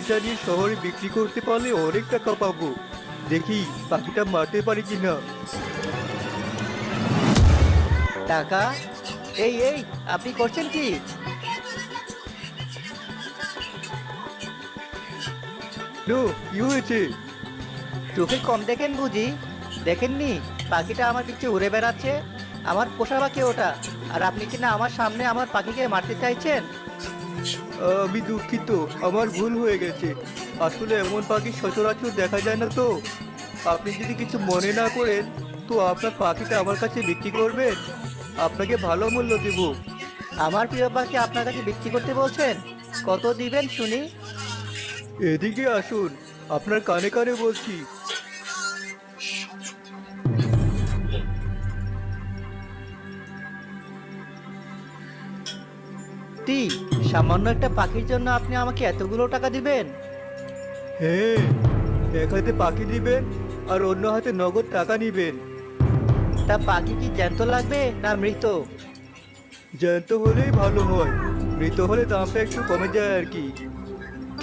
পাখিটা নিয়ে শহরে বিক্রি করতে পারলে অনেক টাকা পাবো। দেখি পাখিটা মারতে পারি কিনা। টাকা? এই এই, আপনি করছেন কি? নো, কি হয়েছে? চোখে কম দেখেন বুঝি? দেখেননি পাখিটা আমার পিছনে উড়ে বেড়াচ্ছে? আমার পোষা পাখি ওটা, আর আপনি কিনা আমার সামনে আমার পাখিকে মারতে চাইছেন? আমি দুঃখিত, আমার ভুল হয়ে গেছে। আসলে এমন পাখি সচরাচর দেখা যায় না তো। আপনি যদি কিছু মনে না করেন তো আপনার পাখিটা আমার কাছে বিক্রি করবেন। আপনাকে ভালো মূল্য দেব। আমার প্রিয় পাখি আপনার কাছে বিক্রি করতে বলছেন? কত দিবেন শুনি? এদিকে আসুন, আপনার কানে কানে বলছি। টি, সামান্য একটা পাখির জন্য আপনি আমাকে এতগুলো টাকা দিবেন? হ্যাঁ, এক হাতে পাখি দিবেন আর অন্য হাতে নগদ টাকা নিবেন। তা পাখি কি জ্যান্ত লাগবে না মৃত? জ্যান্ত হলেই ভালো হয়, মৃত হলে দামটা একটু কমে যায় আর কি।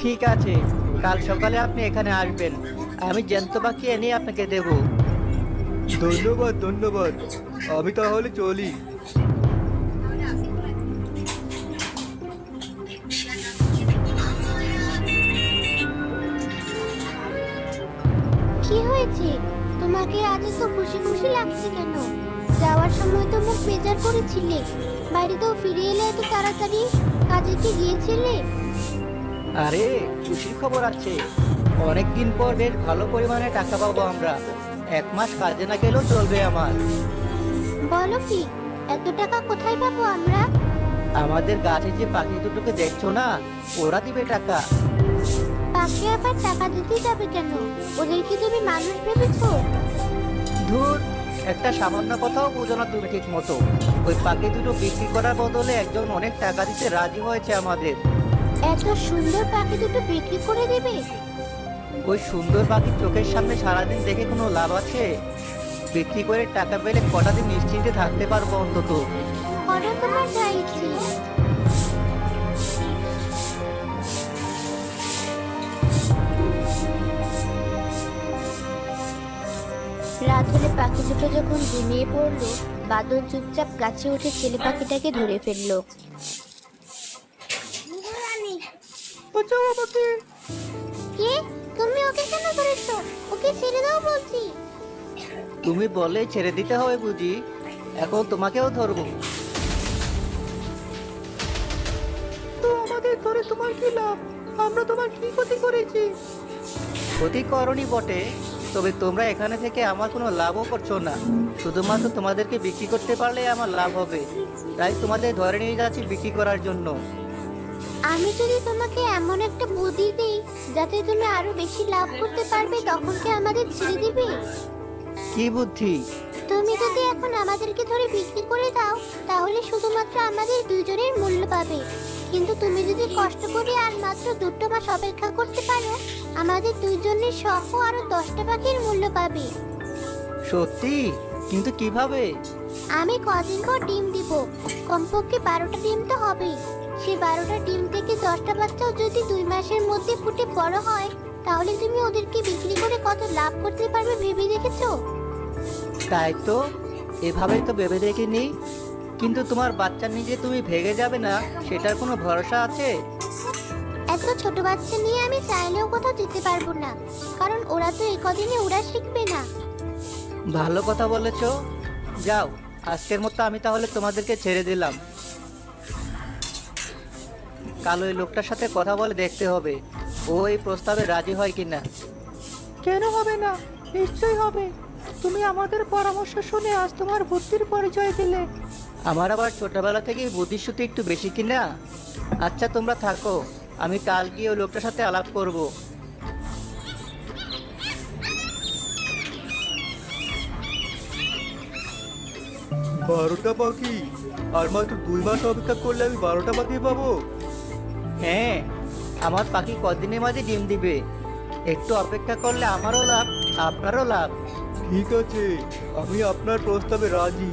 ঠিক আছে, কাল সকালে আপনি এখানে আসবেন, আমি জ্যান্ত পাখি এনে আপনাকে দেব। ধন্যবাদ ধন্যবাদ, আমি তাহলে চলি। কি হয়েছে? তোমাকে আজ এত খুশি খুশি লাগছে কেন? যাওয়ার সময় তো মুখ বেজার করেছিলে। বাড়িতেও ফিরে এলে এত তাড়াতাড়ি। কাজে কি গিয়েছিলে? আরে, খুশির খবর আছে। অনেকদিন পর বেশ ভালো পরিমাণে টাকা পাবো আমরা। 1 মাস কাজে না গেলেও চলবে আমার। বলো কি, এত টাকা কোথায় পাবো আমরা? আমাদের গাছে যে পাখি দুটোকে দেখছো না, ওরা দিবে টাকা। পাখি আবার টাকা দিতে যাবে কেন? ওদের কি তুমি মানুষ ভেবেছো? ধুর, একটা সামান্য কথাও বোঝো না তুমি ঠিক মতো। ওই পাখি দুটো বিক্রি করার বদলে একজন অনেক টাকা দিতে রাজি হয়েছে আমাদের। এত সুন্দর পাখি দুটো বিক্রি করে দেবে? ওই সুন্দর পাখি চোখের সামনে সারাদিন দেখে কোনো লাভ আছে? বিক্রি করে টাকা পেলে কটা দিন নিশ্চিন্তে থাকতে পারবো অন্তত। করো তোমার যা ইচ্ছে। রাত হলে পাখি দুটো যখন ঘুমিয়ে পড়লো, বাদল চুপচাপ গাছে উঠে ছেলে পাখিটাকে ধরে ফেললো। বাঁচাও আমাকে! কে? তুমি ওকে কেন ধরেছো? ওকে ছেড়ে দাও বলছি। তুমি বললে ছেড়ে দিতে হবে বুঝি? এখন তোমাকেও ধরবো। তো আমাদের ধরে তোমার কি লাভ? আমরা তোমার কি ক্ষতি করেছি? ক্ষতি করনি বটে, তবে তোমরা এখানে থেকে আমার কোনো লাভও করছো না। শুধুমাত্র তোমাদেরকে বিক্রি করতে পারলে আমার লাভ হবে, তাই তোমাদের ধরে নিয়ে যাচ্ছি বিক্রি করার জন্য। আমি যদি তোমাকে এমন একটা বুদ্ধি দিই যাতে তুমি আরো বেশি লাভ করতে পারবে, তখন কি আমাদের ছেড়ে দিবে? কি বুদ্ধি? তুমি যদি এখন আমাদেরকে ধরে বিক্রি করে দাও, তাহলে শুধুমাত্র আমাদের দুজনের মূল্য পাবে। কিন্তু তুমি যদি কষ্ট করে আর মাত্র 2 মাস অপেক্ষা করতে পারো, আমাদের দুইজনের সহ আরো 10টা পাখির মূল্য পাবে। সত্যি? কিন্তু কিভাবে? আমি কদিন পর ডিম দিব। কমপক্ষে 12টা ডিম তো হবেই। সেই 12টা ডিম থেকে 10টা বাচ্চাও যদি 2 মাসের মধ্যে ফুটে বড় হয়, তাহলে তুমি ওদেরকে বিক্রি করে কত লাভ করতে পারবে ভেবে দেখেছো? তাই তো, এভাবেই তো ভেবে দেখিনি। কিন্তু তোমার বাচ্চা নিজে তুমি ভেগে যাবে না, সেটার কোনো ভরসা আছে? এত ছোট বাচ্চা নিয়ে আমি চাইলেও কোথাও যেতে পারবো না, কারণ ওরা তো এই কদিনে উড়া শিখবে না। ভালো কথা বলেছো। যাও, আজকের মতো আমি তাহলে তোমাদেরকে ছেড়ে দিলাম। কাল ওই লোকটার সাথে কথা বলে দেখতে হবে ও এই প্রস্তাবে রাজি হয় কিনা। কেন হবে না? নিশ্চয়ই হবে। তুমি আমাদের পরামর্শ শুনে আজ তোমার বুদ্ধির পরিচয় দিলে। আমার আবার ছোটবেলা থেকেই বুদ্ধিশুদ্ধি একটু বেশি কিনা। আচ্ছা তোমরা থাকো, আমি কাল গিয়ে ওই লোকটার সাথে আলাপ করব। 12টা পাখি? আর মাত্র 2 মাস অপেক্ষা করলে আমি 12টা পাখি পাবো? হ্যাঁ, আমার পাখি কদিনের মাঝে ডিম দিবে। একটু অপেক্ষা করলে আমারও লাভ, আপনারও লাভ। ঠিক আছে, আমি আপনার প্রস্তাবে রাজি।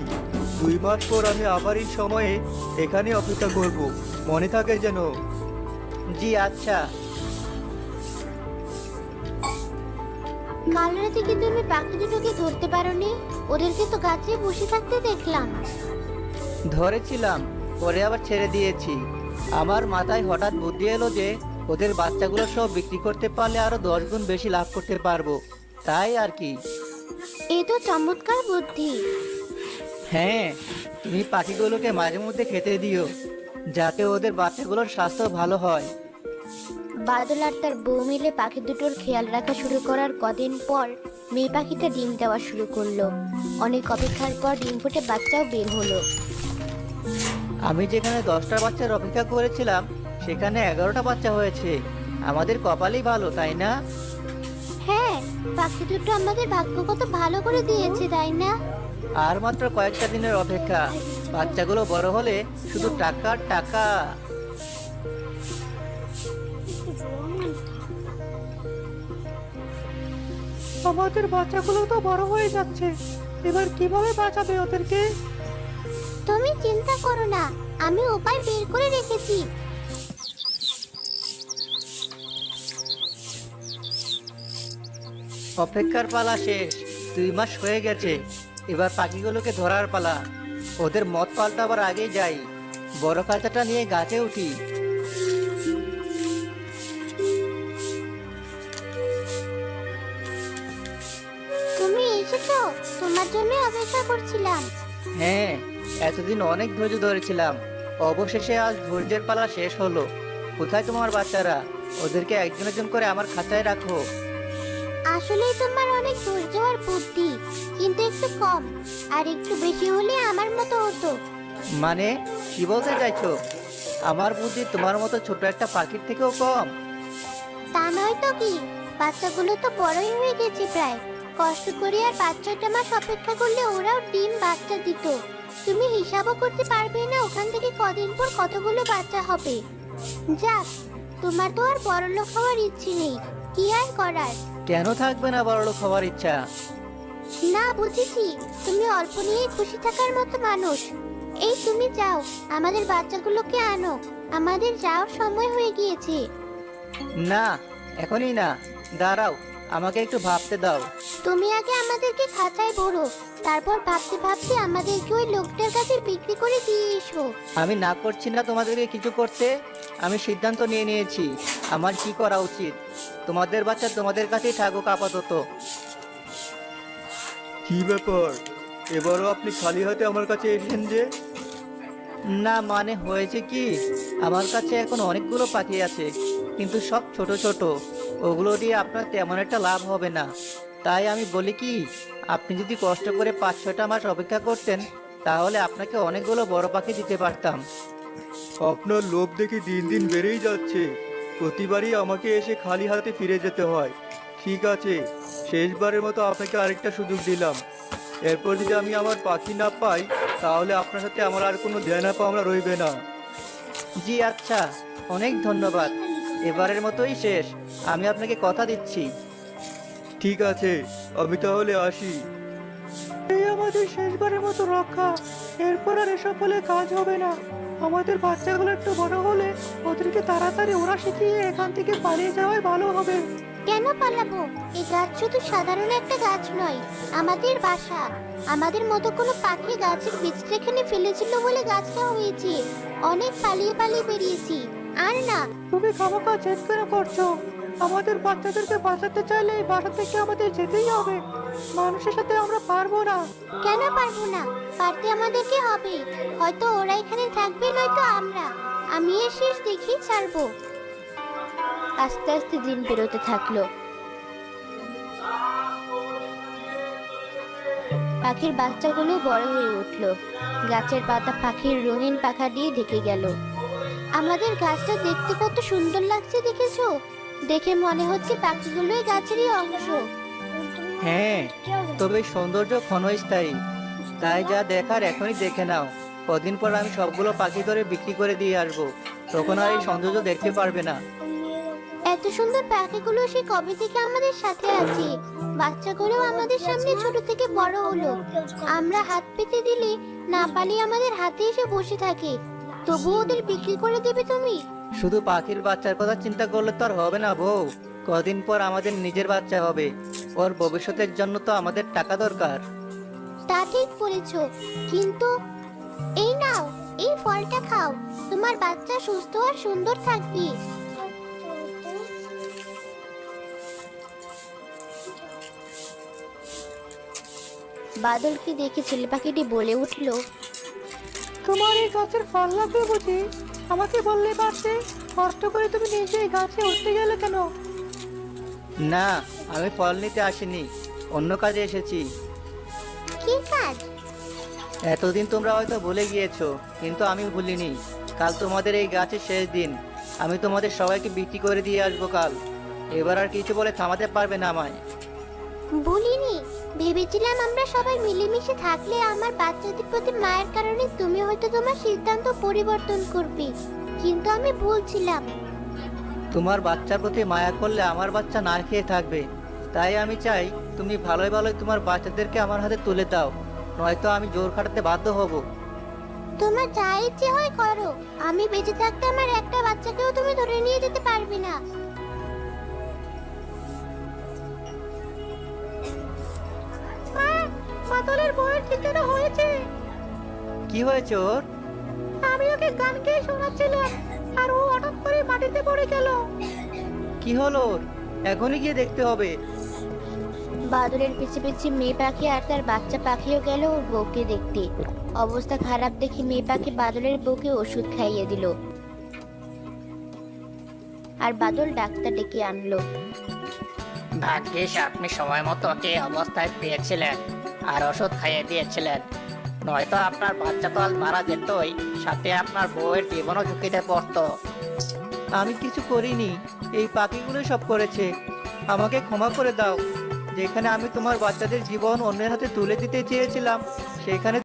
2 মাস পর আমি আবার এই সময়ে এখানে অপেক্ষা করব, মনে থাকে যেন। জি আচ্ছা। কাল রাতে কি তুমি পাখি দুটোকে ধরতে পারোনি? ওদেরকে তো গাছে বসে থাকতে দেখলাম। ধরেছিলাম, পরে আবার ছেড়ে দিয়েছি। আমার মাথায় হঠাৎ বুদ্ধি এলো যে ওদের বাচ্চাগুলো সব বিক্রি করতে পারলে আরো 10 গুণ বেশি লাভ করতে পারবো, তাই আর কি। এ তো চমৎকার বুদ্ধি। হ্যাঁ, তুমি পাখিগুলোকে মাঝে মধ্যে খেতে দিও, যাতে ওদের বাচ্চাগুলোর স্বাস্থ্য ভালো হয়। বাদল আর তার বউ মিলে পাখি দুটোর খেয়াল রাখা শুরু করার কদিন পর মেয়ে পাখিটা ডিম দেওয়া শুরু করলো। অনেক অপেক্ষার পর ডিম ফুটে বাচ্চাও বের হলো। আমি যেখানে 10টা বাচ্চার অপেক্ষা করেছিলাম সেখানে 11টা বাচ্চা হয়েছে। আমাদের কপালই ভালো, তাই না? হ্যাঁ, পাখি দুটো আমাদের ভাগ্য কত ভালো করে দিয়েছে, তাই না? আর মাত্র কয়েকটা দিনের অপেক্ষা, বাচ্চাগুলো বড় হলে শুধু টাকা আর টাকা। আমাদের বাচ্চাগুলো তো বড় হয়ে যাচ্ছে, এবার কিভাবে বাঁচাবে ওদেরকে? তুমি চিন্তা করো না, আমি উপায় বের করে রেখেছি। অপেক্ষার পালা শেষ, 2 মাস হয়ে গেছে। এবার পাখিগুলোকে ধরার পালা। ওদের মত পাল্টাবার আগেই যাই, বড় কাঁচাটা নিয়ে গাছে উঠি। তুমি এসেছো, তোমার জন্য অপেক্ষা করছিলাম। হ্যাঁ, এতদিন অনেক ধৈর্য ধরেছিলাম, অবশেষে আজ ধৈর্যের পালা শেষ হলো। কোথায় তোমার বাচ্চারা? ওদেরকে একজন একজন করে আমার খাঁচায় রাখো। আসলেই তোমার অনেক ধৈর্য আর বুদ্ধি, কিন্তু একটু কম। আর একটু বেশি হলে আমার মতো হতো। মানে কি বলতে চাইছো? আমার বুদ্ধি তোমার মতো ছোট একটা পাখির থেকেও কম? তা নয় তো কি, বাচ্চাগুলো তো বড়ই হয়ে গেছে প্রায়। কষ্ট করে আর 5-6টা মাস অপেক্ষা করলে ওরাও ডিম বাচ্চা দিত। তুমি হিসাবও করতে পারবে না ওখান থেকে কদিন পর কতগুলো বাচ্চা হবে। যাক, তোমার তো আর বড়লোক হওয়ার ইচ্ছে নেই, কি আর করার। কেন থাকবে না বড়লোক হওয়ার ইচ্ছা? না, বুঝেছি, তুমি অল্প নিয়ে খুশি থাকার মতো মানুষ। এই তুমি যাও, আমাদের বাচ্চাগুলোকে আনো, আমাদের যাওয়ার সময় হয়ে গিয়েছে। না, এখনই না, দাঁড়াও, আমাকে একটু ভাবতে দাও। তুমি আগে আমাদেরকে খাঁচায় ভরো, তারপর ভাবতে ভাবতে আমাদেরকে ওই লোকটার কাছে বিক্রি করে দিয়ে এসো। আমি না করছি না তোমাদেরকে কিছু করতে। আমি সিদ্ধান্ত নিয়ে নিয়েছি আমার কি করা উচিত। তোমাদের বাচ্চা তোমাদের কাছেই থাকুক আপাতত। কি ব্যাপার, এবারও আপনি খালি হাতে আমার কাছে এসেছেন যে? না, মানে হয়েছে কি, আমার কাছে এখন অনেকগুলো পাখি আছে, কিন্তু সব ছোট ছোট। ওগুলো দিয়ে আপনার তেমন একটা লাভ হবে না। তাই আমি বলি কি, আপনি যদি কষ্ট করে 5-6টা মাস অপেক্ষা করতেন, তাহলে আপনাকে অনেকগুলো বড় পাখি দিতে পারতাম। আপনার লোভ দেখে দিন দিন বেড়েই যাচ্ছে। প্রতিবারই আমাকে এসে খালি হাতে ফিরে যেতে হয়। ঠিক আছে, শেষবারের মতো আপনাকে আরেকটা সুযোগ দিলাম। এরপর যদি আমি আমার পাখি না পাই, তাহলে আপনার সাথে আমার আর কোনো দেনা পাওনা রইবে না। জি আচ্ছা, অনেক ধন্যবাদ। এবারের মতোই শেষ, আমি আপনাকে কথা দিচ্ছি। ঠিক আছে, আমি তাহলে আসি। এই আমাদের শেষবারের মতো রক্ষা, এরপর আর এসব হলে কাজ হবে না। আমাদের বাচ্চাগুলো একটু বড় হলে ওদেরকে তাড়াতাড়ি ওরা শিখিয়ে এখান থেকে পালিয়ে যাওয়াই ভালো হবে। কেন পালাবো? এই গাছ শুধু সাধারণ একটা গাছ নয়, আমাদের বাসা। আমাদের মতো কোনো পাখি গাছের বীজটা এখানে ফেলেছিল বলে গাছটা হয়েছে। অনেক পালিয়ে পালিয়ে বেরিয়েছি। আর না, তুমি খামোখা জেদ কেন করছো? আমাদের বাচ্চাদেরকে বাঁচাতে চাইলে এই বাসা থেকে আমাদের যেতেই হবে। মানুষের সাথে আমরা পারবো না। কেন পারবো না? পারতে আমাদেরকে হবে। হয়তো ওরা এখানে থাকবে, নয়তো আমরা। আমি এর শেষ দেখেই ছাড়বো। আস্তে আস্তে দিন পেরোতে থাকলো। পাখির বাচ্চাগুলো বড় হয়ে উঠলো। গাছের পাতা পাখির রঙিন পাখা দিয়ে ঢেকে গেল। আমাদের গাছটা দেখতে কত সুন্দর লাগছে, দেখেছো? দেখে মনে হচ্ছে পাখিগুলোই গাছেরই অংশ। হ্যাঁ, তবে সৌন্দর্য ক্ষণস্থায়ী। তাই যা দেখার এখনই দেখে নাও। কদিন পর আমি সবগুলো পাখি ধরে বিক্রি করে দিয়ে আসবো, তখন আর এই সৌন্দর্য দেখতে পারবে না। এত সুন্দর পাখিগুলো সে কবে থেকে আমাদের সাথে আছে। বাচ্চাগুলো আমাদের সামনে ছোট থেকে বড় হলো। আমরা হাত পেতে দিলে না পালিয়ে আমাদের হাতে এসে বসে থাকে। তবু ওদের বিক্রি করে দেবে তুমি? শুধু পাখির বাচ্চার কথা চিন্তা করলে তো আর হবে না বউ। কদিন পর আমাদের নিজের বাচ্চা হবে, ওর ভবিষ্যতের জন্য তো আমাদের টাকা দরকার। তা ঠিক বলেছো, কিন্তু এই নাও, এই ফলটা খাও, তোমার বাচ্চা সুস্থ আর সুন্দর থাকবে। বাদলকে দেখে ছেলে পাখিটি বলে উঠল, তোমার এই গাছের ফল লাগবে বুঝি? আমাকে বললে পারতে, কষ্ট করে তুমি নিজে এই গাছে উঠতে গেলে কেন? না, আমি ফল নিতে আসিনি, অন্য কাজে এসেছি। কি কাজ? এতদিন তোমরা হয়তো ভুলে গিয়েছো, কিন্তু আমি ভুলিনি। কাল তোমাদের এই গাছের শেষ দিন, আমি তোমাদের সবাইকে বিক্রি করে দিয়ে আসবো কাল। এবার আর কিছু বলে থামাতে পারবে না আমায়। বলিনি, ভেবেছিলাম আমরা সবাই মিলেমিশে থাকলে আমার বাচ্চাদের প্রতি মায়ের কারণে তুমি হয়তো তোমার সিদ্ধান্ত পরিবর্তন করবে, কিন্তু আমি ভুলছিলাম। তোমার বাচ্চার প্রতি মায়া করলে আমার বাচ্চা না খেয়ে থাকবে, তাই আমি চাই তুমি ভালোই ভালোই তোমার বাচ্চাদেরকে আমার হাতে তুলে দাও, নয়তো আমি জোর খাটাতে বাধ্য হব। তোমার যা ইচ্ছে হয় করো, আমি বেঁচে থাকতে আমার একটা বাচ্চাকেও তুমি ধরে নিয়ে যেতে পারবে না। বাদলের বউয়ের কি যেন হয়েছে। কি হয়েছে ওর? আমি ওকে গান গেয়ে শোনাচ্ছিলাম, আর ও হঠাৎ করে মাটিতে পড়ে গেল। কি হলো ওর? এখনই গিয়ে দেখতে হবে। বাদলের পিছে পিছে মেয়ে পাখি আর তার বাচ্চা পাখিও গেল ওর বউকে দেখতে। অবস্থা খারাপ দেখে মেয়ে পাখি বাদলের বউকে ওষুধ খাইয়ে দিল, আর বাদল ডাক্তার ডেকে আনলো। ভাগ্যিস আপনি সময় মতো ওকে এই অবস্থায় পেয়েছিলেন আর ওষুধ খাইয়ে দিয়েছিলেন, নয়তো আপনার বাচ্চা তো আজ মারা যেতই, সাথে আপনার বউয়ের জীবনও ঝুঁকিতে পড়তো। আমি কিছু করিনি, এই পাখিগুলো সব করেছে। আমাকে ক্ষমা করে দাও। যেখানে আমি তোমার বাচ্চাদের জীবন অন্যের হাতে তুলে দিতে চেয়েছিলাম, সেখানে